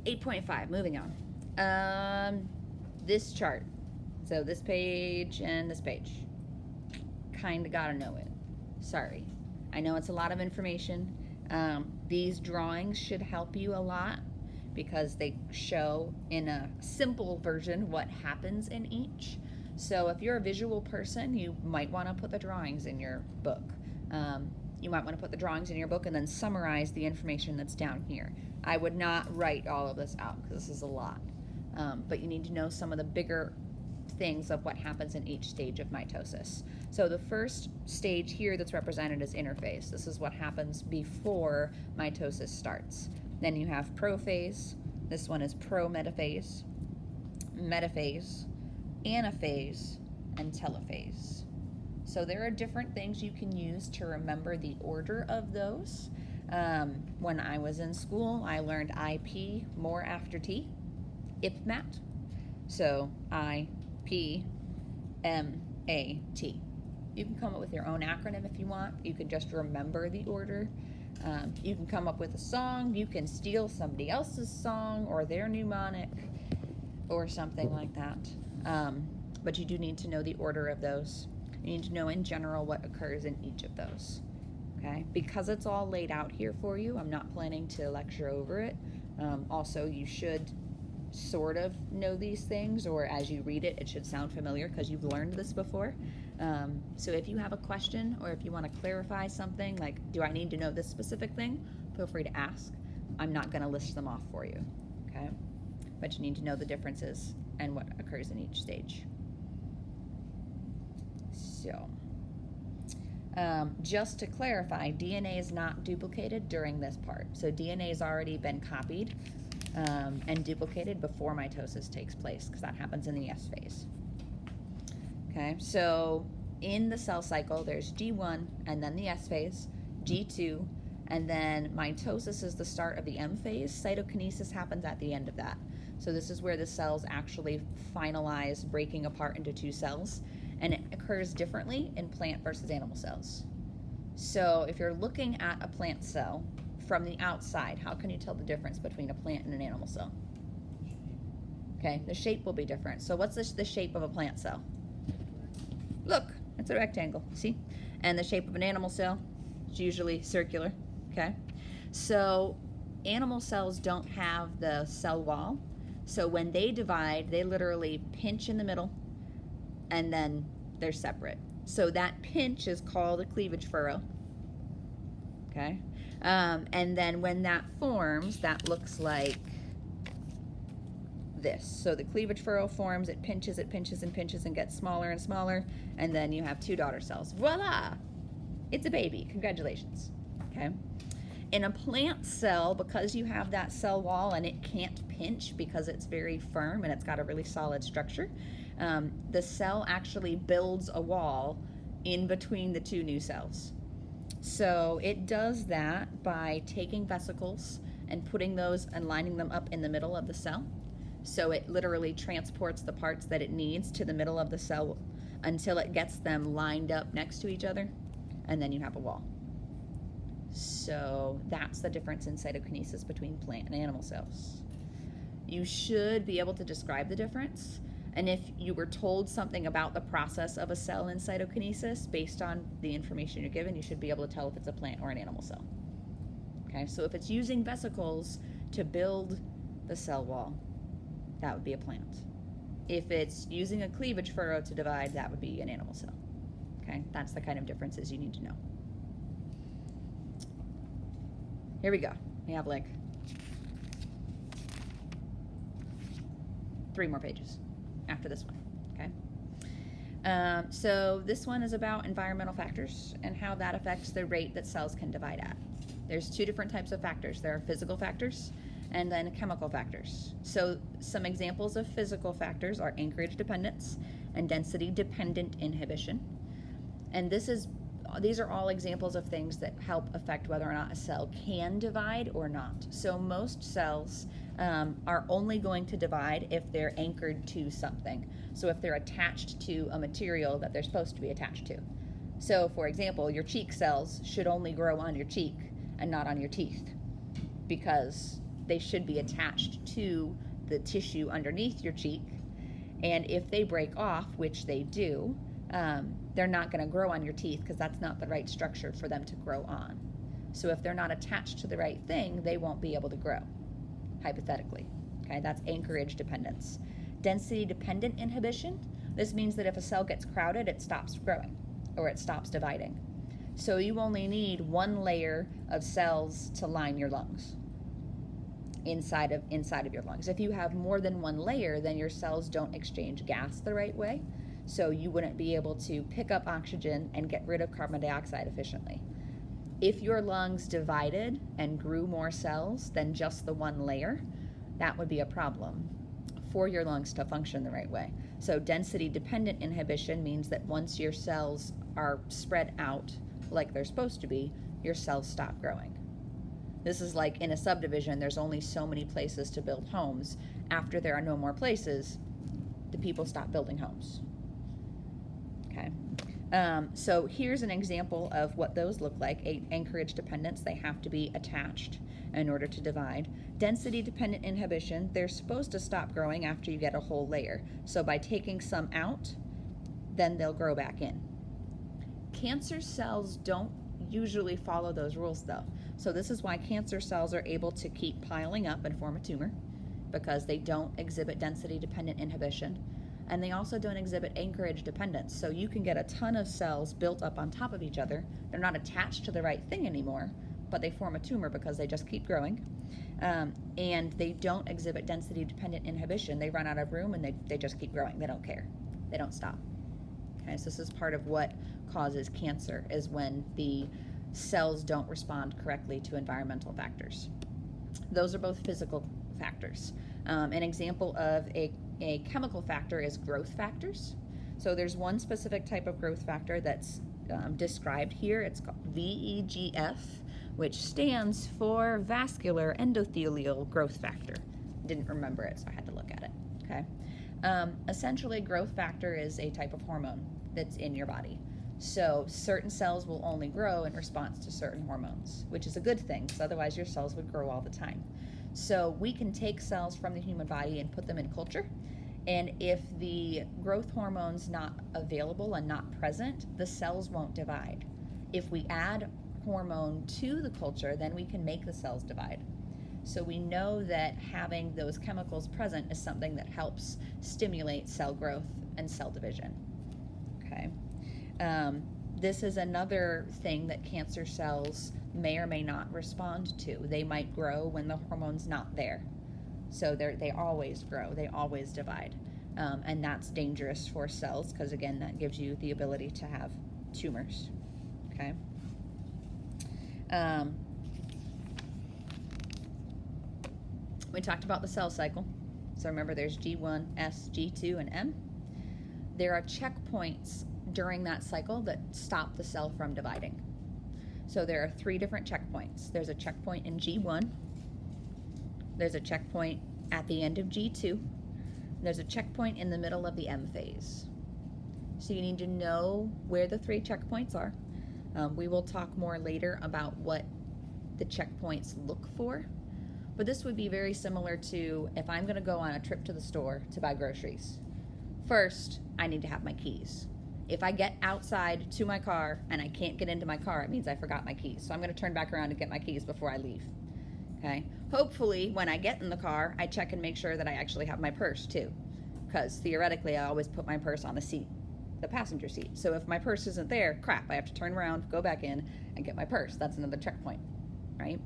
8.5, moving on. This chart. So this page and this page. Kind of got to know it. Sorry. I know it's a lot of information. These drawings should help you a lot because they show in a simple version what happens in each. So if you're a visual person, you might want to put the drawings in your book. You might want to put the drawings in your book and then summarize the information that's down here. I would not write all of this out because this is a lot. But you need to know some of the bigger things of what happens in each stage of mitosis. So the first stage here that's represented is interphase. This is what happens before mitosis starts. Then you have prophase. This one is prometaphase, metaphase, anaphase, and telophase. So there are different things you can use to remember the order of those. When I was in school, I learned IP more after T, IPMAT. So IPMAT. You can come up with your own acronym if you want. You can just remember the order. You can come up with a song. You can steal somebody else's song or their mnemonic or something like that. But you do need to know the order of those. You need to know in general what occurs in each of those. Okay? Because it's all laid out here for you, I'm not planning to lecture over it. Also, you should sort of know these things, or as you read it, it should sound familiar because you've learned this before. So if you have a question or if you want to clarify something, like, do I need to know this specific thing? Feel free to ask. I'm not going to list them off for you. Okay? But you need to know the differences and what occurs in each stage. So, just to clarify, DNA is not duplicated during this part. So DNA has already been copied and duplicated before mitosis takes place, because that happens in the S phase. Okay, so in the cell cycle, there's G1 and then the S phase, G2, and then mitosis is the start of the M phase. Cytokinesis happens at the end of that. So this is where the cells actually finalize breaking apart into two cells, and it occurs differently in plant versus animal cells. So if you're looking at a plant cell from the outside, how can you tell the difference between a plant and an animal cell? Okay, the shape will be different. So what's the shape of a plant cell? Look, it's a rectangle, see? And the shape of an animal cell is usually circular, okay? So animal cells don't have the cell wall. So when they divide, they literally pinch in the middle and then they're separate. So that pinch is called a cleavage furrow, okay? And then when that forms, that looks like this. So the cleavage furrow forms, it pinches and pinches and gets smaller and smaller, and then you have two daughter cells. Voila! It's a baby. Congratulations. Okay? In a plant cell, because you have that cell wall and it can't pinch because it's very firm and it's got a really solid structure, the cell actually builds a wall in between the two new cells. So it does that by taking vesicles and putting those and lining them up in the middle of the cell. So it literally transports the parts that it needs to the middle of the cell until it gets them lined up next to each other, and then you have a wall. So that's the difference in cytokinesis between plant and animal cells. You should be able to describe the difference, and if you were told something about the process of a cell in cytokinesis based on the information you're given, you should be able to tell if it's a plant or an animal cell. Okay, so if it's using vesicles to build the cell wall, that would be a plant. If it's using a cleavage furrow to divide, that would be an animal cell. Okay, that's the kind of differences you need to know. Here we go. We have like 3 more pages after this one, okay? So this one is about environmental factors and how that affects the rate that cells can divide at. There's 2 different types of factors. There are physical factors and then chemical factors. So some examples of physical factors are anchorage dependence and density dependent inhibition. And these are all examples of things that help affect whether or not a cell can divide or not. So most cells are only going to divide if they're anchored to something. So if they're attached to a material that they're supposed to be attached to. So for example, your cheek cells should only grow on your cheek and not on your teeth, because they should be attached to the tissue underneath your cheek. And if they break off, which they do, they're not going to grow on your teeth because that's not the right structure for them to grow on. So if they're not attached to the right thing, they won't be able to grow, hypothetically. Okay, that's anchorage dependence. Density dependent inhibition, this means that if a cell gets crowded, it stops growing or it stops dividing. So you only need one layer of cells to line your lungs, inside of your lungs. If you have more than one layer, then your cells don't exchange gas the right way. So you wouldn't be able to pick up oxygen and get rid of carbon dioxide efficiently. If your lungs divided and grew more cells than just the one layer, that would be a problem for your lungs to function the right way. So density dependent inhibition means that once your cells are spread out like they're supposed to be, your cells stop growing. This is like in a subdivision, there's only so many places to build homes. After there are no more places, the people stop building homes. Okay. So here's an example of what those look like. Anchorage dependence, they have to be attached in order to divide. Density dependent inhibition, they're supposed to stop growing after you get a whole layer. So by taking some out, then they'll grow back in. Cancer cells don't usually follow those rules though. So this is why cancer cells are able to keep piling up and form a tumor, because they don't exhibit density dependent inhibition. And they also don't exhibit anchorage dependence. So you can get a ton of cells built up on top of each other. They're not attached to the right thing anymore, but they form a tumor because they just keep growing. And they don't exhibit density dependent inhibition. They run out of room and they just keep growing. They don't care. They don't stop. Okay, so this is part of what causes cancer, is when the cells don't respond correctly to environmental factors. Those are both physical factors. An example of a chemical factor is growth factors. So there's one specific type of growth factor that's described here. It's called VEGF, which stands for vascular endothelial growth factor. Didn't remember it, so I had to look at it. Okay. Essentially, growth factor is a type of hormone that's in your body. So certain cells will only grow in response to certain hormones, which is a good thing, because otherwise your cells would grow all the time. So we can take cells from the human body and put them in culture, and if the growth hormone's not available and not present, the cells won't divide. If we add hormone to the culture, then we can make the cells divide. So we know that having those chemicals present is something that helps stimulate cell growth and cell division. Okay. This is another thing that cancer cells may or may not respond to. They might grow when the hormone's not there. So they always grow, they always divide. And that's dangerous for cells because, again, that gives you the ability to have tumors. Okay. We talked about the cell cycle. So remember, there's G1, S, G2, and M. There are checkpoints during that cycle that stop the cell from dividing. So there are 3 different checkpoints. There's a checkpoint in G1. There's a checkpoint at the end of G2. There's a checkpoint in the middle of the M phase. So you need to know where the 3 checkpoints are. We will talk more later about what the checkpoints look for. But this would be very similar to if I'm going to go on a trip to the store to buy groceries. First, I need to have my keys. If I get outside to my car and I can't get into my car, it means I forgot my keys. So I'm going to turn back around and get my keys before I leave. Okay? Hopefully, when I get in the car, I check and make sure that I actually have my purse too. Because theoretically, I always put my purse on the seat, the passenger seat. So if my purse isn't there, crap, I have to turn around, go back in, and get my purse. That's another checkpoint, right?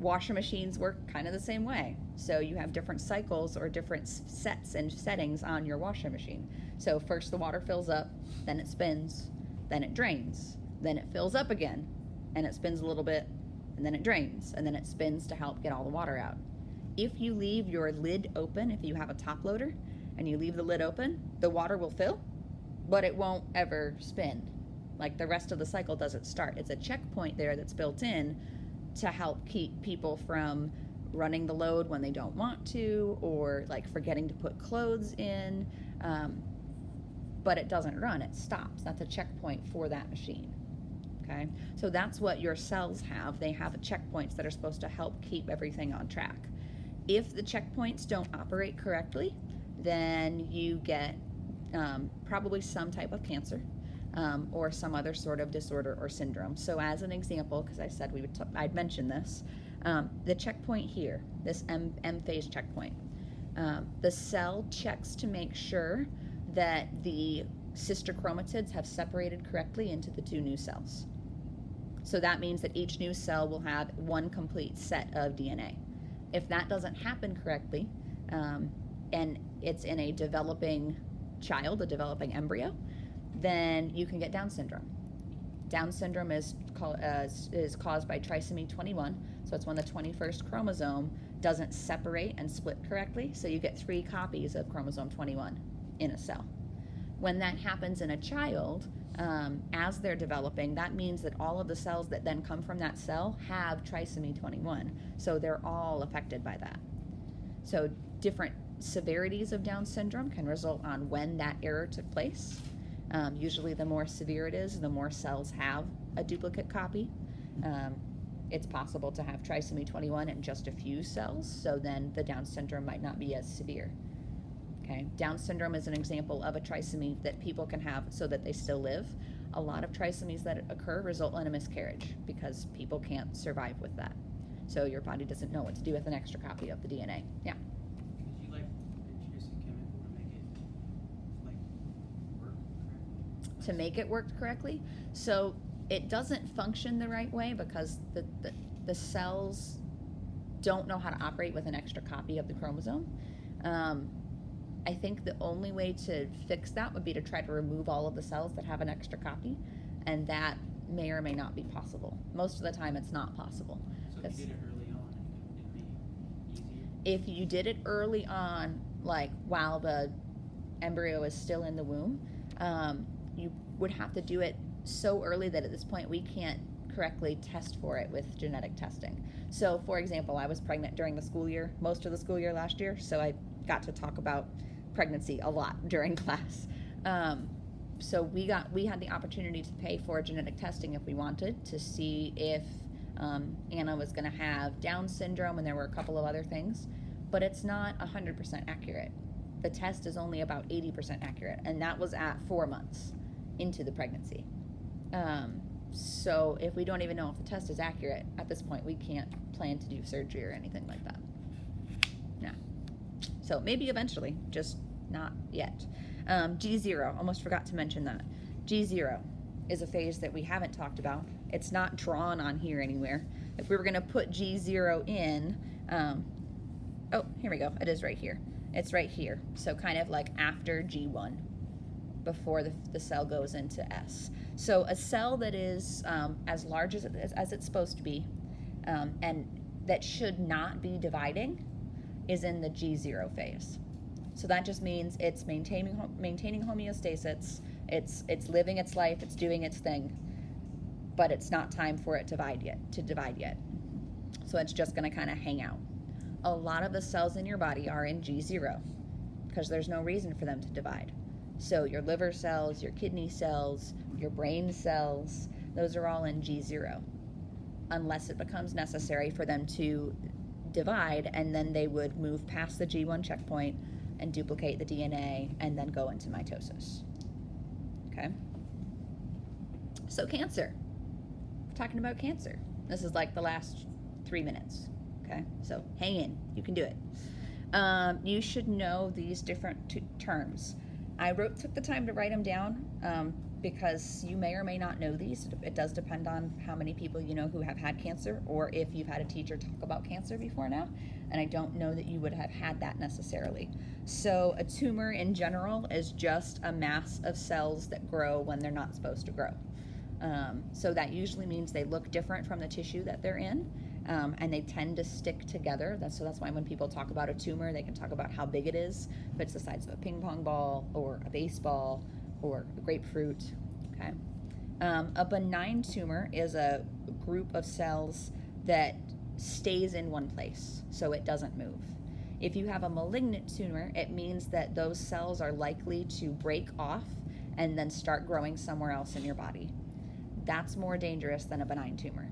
Washer machines work kind of the same way. So you have different cycles or different sets and settings on your washer machine. So first the water fills up, then it spins, then it drains, then it fills up again, and it spins a little bit, and then it drains, and then it spins to help get all the water out. If you leave your lid open, if you have a top loader, and you leave the lid open, the water will fill, but it won't ever spin. Like the rest of the cycle doesn't start. It's a checkpoint there that's built in to help keep people from running the load when they don't want to, or like forgetting to put clothes in, but it doesn't run, it stops. That's a checkpoint for that machine. Okay, so that's what your cells have. They have checkpoints that are supposed to help keep everything on track. If the checkpoints don't operate correctly, then you get probably some type of cancer or some other sort of disorder or syndrome. So as an example, because I said I'd mention this, the checkpoint here, this M phase checkpoint, the cell checks to make sure that the sister chromatids have separated correctly into the two new cells. So that means that each new cell will have one complete set of DNA. If that doesn't happen correctly, and it's in a developing child, a developing embryo, then you can get Down syndrome. Down syndrome is caused by trisomy 21, so it's when the 21st chromosome doesn't separate and split correctly, so you get 3 copies of chromosome 21 in a cell. When that happens in a child, as they're developing, that means that all of the cells that then come from that cell have trisomy 21, so they're all affected by that. So different severities of Down syndrome can result on when that error took place. Usually the more severe it is, the more cells have a duplicate copy. It's possible to have trisomy 21 in just a few cells, so then the Down syndrome might not be as severe. Okay, Down syndrome is an example of a trisomy that people can have so that they still live. A lot of trisomies that occur result in a miscarriage because people can't survive with that. So your body doesn't know what to do with an extra copy of the DNA. Yeah. Could you introduce a chemical to make it work correctly? To make it work correctly? So it doesn't function the right way because the cells don't know how to operate with an extra copy of the chromosome. I think the only way to fix that would be to try to remove all of the cells that have an extra copy, and that may or may not be possible. Most of the time it's not possible. So if you did it early on, it'd be easier? If you did it early on, like while the embryo is still in the womb, you would have to do it so early that at this point we can't correctly test for it with genetic testing. So for example, I was pregnant during the school year, most of the school year last year, so I got to talk about pregnancy a lot during class. So we had the opportunity to pay for genetic testing if we wanted to see if Anna was going to have Down syndrome, and there were a couple of other things, but it's not 100% accurate. The test is only about 80% accurate, and that was at 4 months into the pregnancy. So if we don't even know if the test is accurate, at this point we can't plan to do surgery or anything like that. Yeah. So maybe eventually, just not yet. G0, almost forgot to mention that. G0 is a phase that we haven't talked about. It's not drawn on here anywhere. If we were going to put G0 in, oh, here we go. It is right here. It's right here. So kind of like after G1, before the cell goes into S. So a cell that is as large as it's supposed to be, and that should not be dividing, is in the G0 phase. So that just means it's maintaining homeostasis, it's living its life, it's doing its thing, but it's not time for it to divide yet. So it's just going to kind of hang out. A lot of the cells in your body are in G0 because there's no reason for them to divide. So your liver cells, your kidney cells, your brain cells, those are all in G0, unless it becomes necessary for them to divide, and then they would move past the G1 checkpoint and duplicate the DNA and then go into mitosis. Okay? So cancer. We're talking about cancer. This is like the last 3 minutes. Okay? So hang in. You can do it. You should know these different terms. I took the time to write them down because you may or may not know these. It does depend on how many people you know who have had cancer, or if you've had a teacher talk about cancer before now, and I don't know that you would have had that necessarily. So a tumor in general is just a mass of cells that grow when they're not supposed to grow. So that usually means they look different from the tissue that they're in, and they tend to stick together. That's why when people talk about a tumor, they can talk about how big it is, if it's the size of a ping pong ball or a baseball or a grapefruit. Okay. A benign tumor is a group of cells that stays in one place, so it doesn't move. If you have a malignant tumor, it means that those cells are likely to break off and then start growing somewhere else in your body. That's more dangerous than a benign tumor.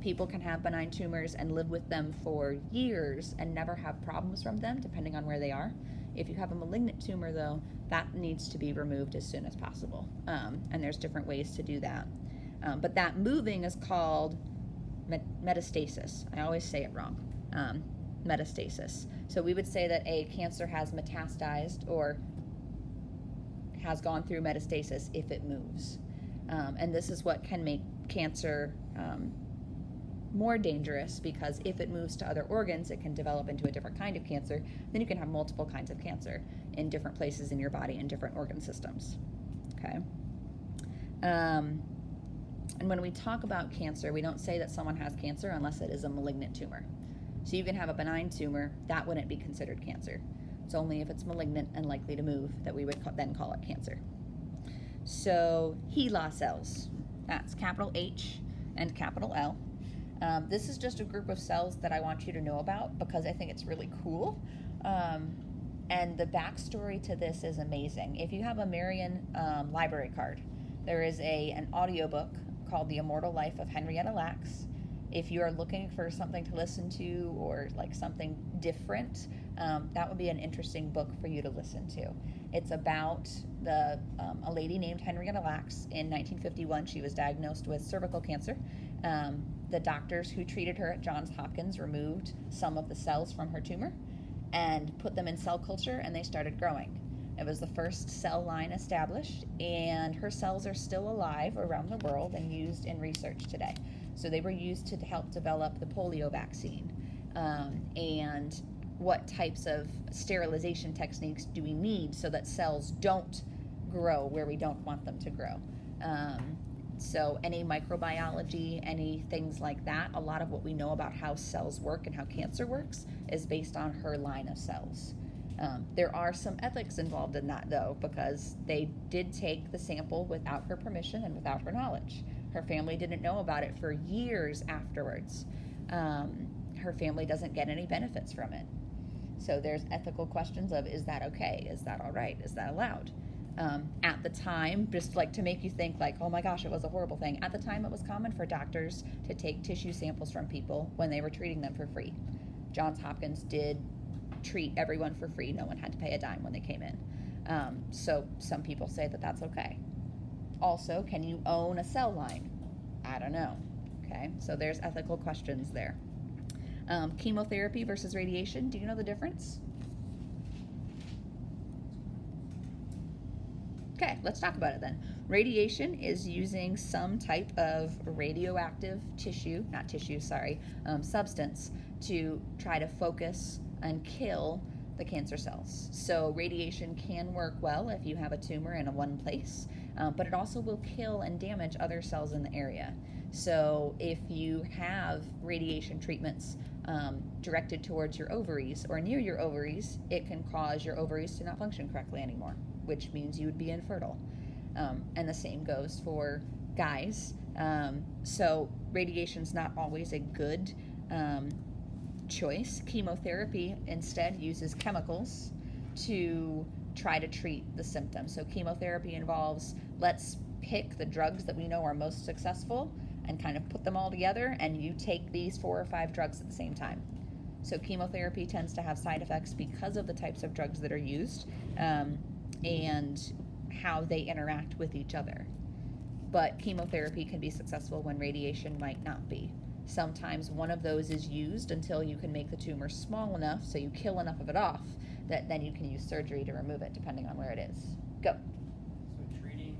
People can have benign tumors and live with them for years and never have problems from them, depending on where they are. If you have a malignant tumor, though, that needs to be removed as soon as possible. And there's different ways to do that. But that moving is called metastasis. I always say it wrong. Metastasis. So we would say that a cancer has metastasized or has gone through metastasis if it moves. And this is what can make cancer more dangerous, because if it moves to other organs, it can develop into a different kind of cancer. Then you can have multiple kinds of cancer in different places in your body and different organ systems. Okay. And when we talk about cancer, we don't say that someone has cancer unless it is a malignant tumor. So you can have a benign tumor, that wouldn't be considered cancer. It's only if it's malignant and likely to move that we would then call it cancer. So HeLa cells, that's capital H and capital L. This is just a group of cells that I want you to know about because I think it's really cool. And the backstory to this is amazing. If you have a Marion library card, there is an audiobook called The Immortal Life of Henrietta Lacks. If you are looking for something to listen to or like something different, that would be an interesting book for you to listen to. It's about a lady named Henrietta Lacks. In 1951, she was diagnosed with cervical cancer. The doctors who treated her at Johns Hopkins removed some of the cells from her tumor and put them in cell culture, and they started growing. It was the first cell line established, and her cells are still alive around the world and used in research today. So they were used to help develop the polio vaccine. And what types of sterilization techniques do we need so that cells don't grow where we don't want them to grow? So any microbiology, any things like that, a lot of what we know about how cells work and how cancer works is based on her line of cells. There are some ethics involved in that, though, because they did take the sample without her permission and without her knowledge. Her family didn't know about it for years afterwards. Her family doesn't get any benefits from it. So there's ethical questions of, is that okay? Is that all right? Is that allowed? At the time, just like to make you think like, oh my gosh, it was a horrible thing. At the time, it was common for doctors to take tissue samples from people when they were treating them for free. Johns Hopkins did treat everyone for free. No one had to pay a dime when they came in. So some people say that that's okay. Also, can you own a cell line? I don't know. Okay, so there's ethical questions there. Chemotherapy versus radiation. Do you know the difference? Okay, let's talk about it then. Radiation is using some type of radioactive substance to try to focus and kill the cancer cells. So radiation can work well if you have a tumor in one place, but it also will kill and damage other cells in the area. So if you have radiation treatments directed towards your ovaries or near your ovaries, it can cause your ovaries to not function correctly anymore, which means you would be infertile. And the same goes for guys. So radiation's not always a good choice. Chemotherapy instead uses chemicals to try to treat the symptoms. So chemotherapy involves, let's pick the drugs that we know are most successful and kind of put them all together, and you take these 4 or 5 drugs at the same time. So chemotherapy tends to have side effects because of the types of drugs that are used and how they interact with each other. But chemotherapy can be successful when radiation might not be. Sometimes one of those is used until you can make the tumor small enough so you kill enough of it off that then you can use surgery to remove it depending on where it is. Go. So treating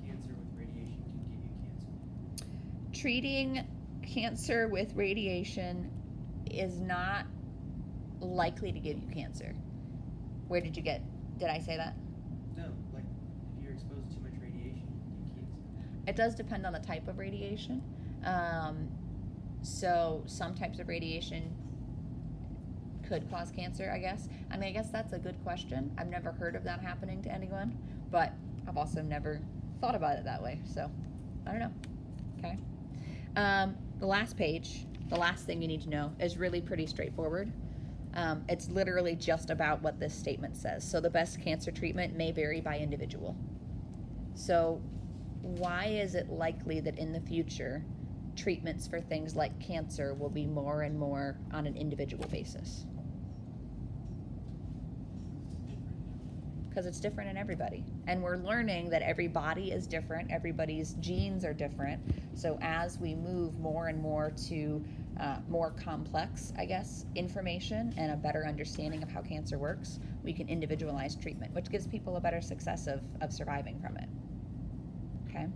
cancer with radiation can give you cancer? Treating cancer with radiation is not likely to give you cancer. Where did I say that? No, like if you're exposed to too much radiation, you get cancer. It does depend on the type of radiation. So some types of radiation could cause cancer, I guess. I mean, I guess that's a good question. I've never heard of that happening to anyone, but I've also never thought about it that way. So I don't know. Okay. The last page, the last thing you need to know is really pretty straightforward. It's literally just about what this statement says. So the best cancer treatment may vary by individual. So why is it likely that in the future treatments for things like cancer will be more and more on an individual basis? Because it's different in everybody. And we're learning that every body is different, everybody's genes are different. So as we move more and more to more complex, I guess, information and a better understanding of how cancer works, we can individualize treatment, which gives people a better success of surviving from it. Okay?